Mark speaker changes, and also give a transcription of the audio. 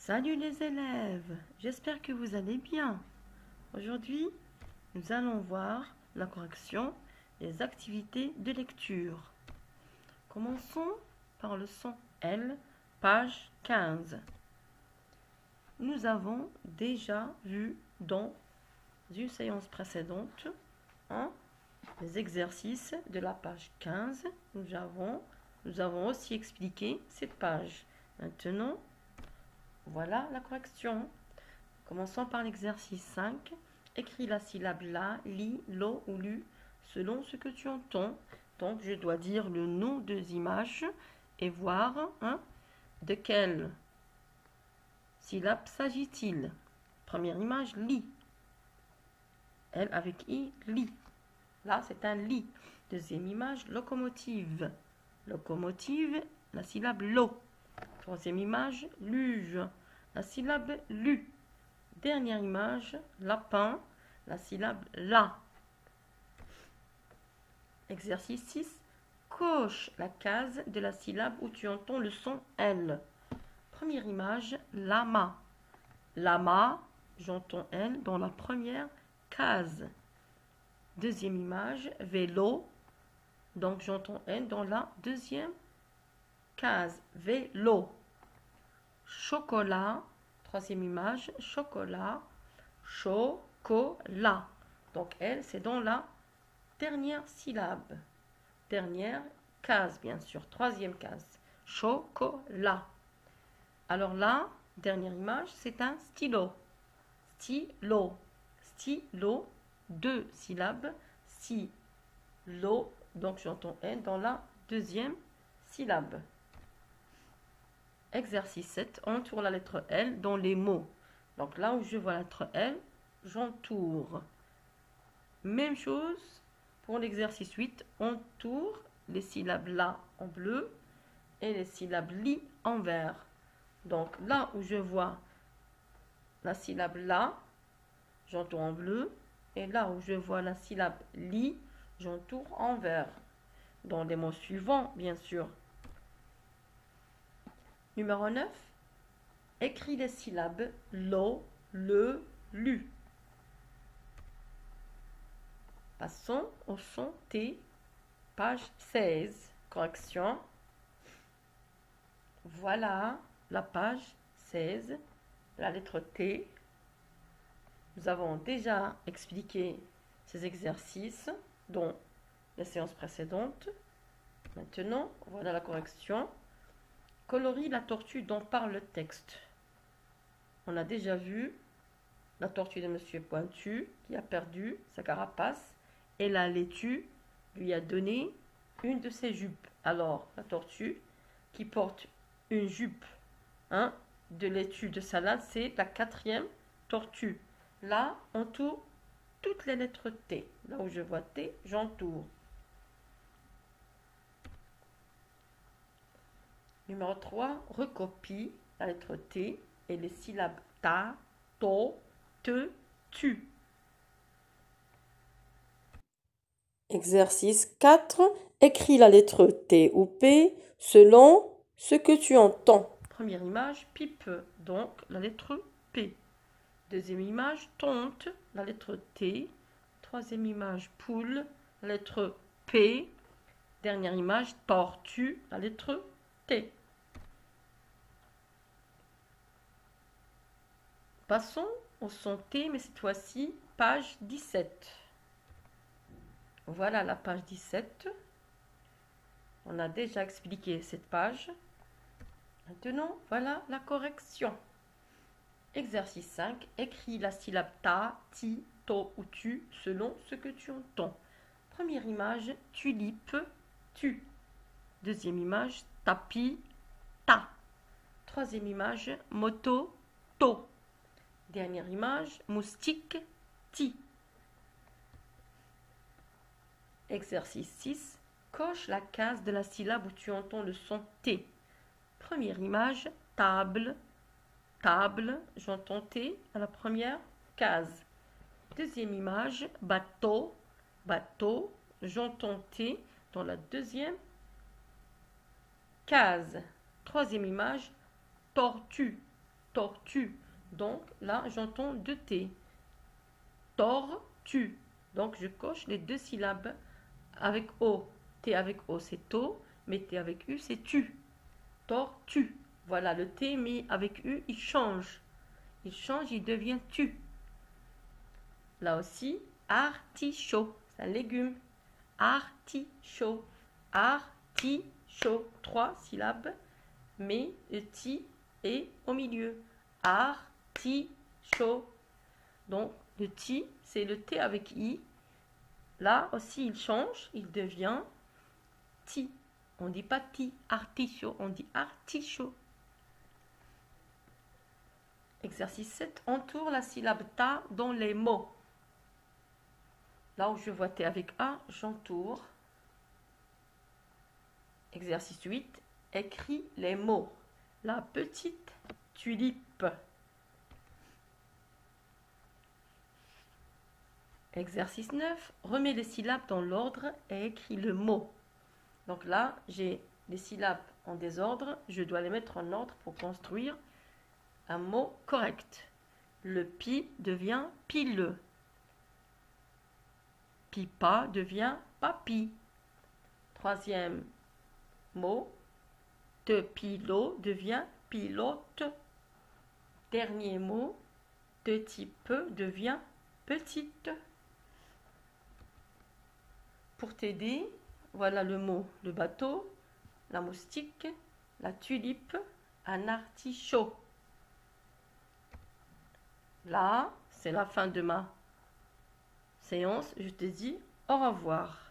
Speaker 1: Salut les élèves, j'espère que vous allez bien. Aujourd'hui, nous allons voir la correction des activités de lecture. Commençons par le son L, page 15. Nous avons déjà vu dans une séance précédente les exercices de la page 15. Nous avons aussi expliqué cette page. Maintenant, voilà la correction. Commençons par l'exercice 5. Écris la syllabe la, li, lo ou lu selon ce que tu entends. Donc, je dois dire le nom des images et voir de quelle syllabe s'agit-il. Première image, li. L avec I, li. Là, c'est un li. Deuxième image, locomotive. Locomotive, la syllabe lo. Troisième image, luge. La syllabe lu. Dernière image, lapin, la syllabe la. Exercice 6. Coche la case de la syllabe où tu entends le son L. Première image, lama. Lama, j'entends L dans la première case. Deuxième image, vélo. Donc j'entends L dans la deuxième case. Vélo. Chocolat. Troisième image, chocolat. Chocolat. Donc L, c'est dans la dernière syllabe. Dernière case, bien sûr. Troisième case. Chocolat. Alors là, dernière image, c'est un stylo. Stylo. Stylo. Deux syllabes. Stylo. Donc j'entends L dans la deuxième syllabe. Exercice 7. Entoure la lettre L dans les mots. Donc là où je vois la lettre L, j'entoure. Même chose pour l'exercice 8. Entoure les syllabes la en bleu et les syllabes li en vert. Donc là où je vois la syllabe la, j'entoure en bleu. Et là où je vois la syllabe li, j'entoure en vert. Dans les mots suivants, bien sûr. Numéro 9. Écris les syllabes lo, le, lu. Passons au son T, page 16. Correction. Voilà la page 16, la lettre T. Nous avons déjà expliqué ces exercices dans les séances précédentes. Maintenant, voilà la correction. Colorie la tortue dont parle le texte. On a déjà vu la tortue de Monsieur Pointu qui a perdu sa carapace et la laitue lui a donné une de ses jupes. Alors, la tortue qui porte une jupe de laitue de salade, c'est la quatrième tortue. Là, on entoure toutes les lettres T. Là où je vois T, j'entoure. Numéro 3, recopie la lettre T et les syllabes ta, to, te, tu. Exercice 4. Écris la lettre T ou P selon ce que tu entends. Première image, pipe, donc la lettre P. Deuxième image, tonte, la lettre T. Troisième image, poule, la lettre P. Dernière image, tortue, la lettre T. Passons au son T, mais cette fois-ci, page 17. Voilà la page 17. On a déjà expliqué cette page. Maintenant, voilà la correction. Exercice 5. Écris la syllabe ta, ti, to ou tu selon ce que tu entends. Première image, tulipe, tu. Deuxième image, tapis, ta. Troisième image, moto, to. Dernière image, moustique, ti. Exercice 6. Coche la case de la syllabe où tu entends le son T. Première image, table, table, j'entends T à la première case. Deuxième image, bateau, bateau, j'entends T dans la deuxième case. Troisième image, tortue, tortue. Donc là, j'entends deux T. Tortue. Donc je coche les deux syllabes avec O. T avec O, c'est to, mais T avec U, c'est tu. Tortue. Voilà, le T mis avec U, il change. Il change, il devient tu. Là aussi, artichaut, c'est un légume. Artichaut. Artichaut. 3 syllabes, mais le ti est au milieu. Artichaut. Donc, le ti, c'est le T avec I. Là aussi, il change, il devient ti. On ne dit pas ti, artichaut, on dit artichaut. Exercice 7. Entoure la syllabe ta dans les mots. Là où je vois T avec A, j'entoure. Exercice 8. Écris les mots. La petite tulipe. Exercice 9. Remets les syllabes dans l'ordre et écris le mot. Donc là, j'ai les syllabes en désordre. Je dois les mettre en ordre pour construire un mot correct. Le pi devient pileux. Pipa devient papi. Troisième mot, te pilo devient pilote. Dernier mot, petit peu devient petite. Pour t'aider, voilà le mot le bateau, la moustique, la tulipe, un artichaut. Là, c'est la fin de ma séance. Je te dis au revoir.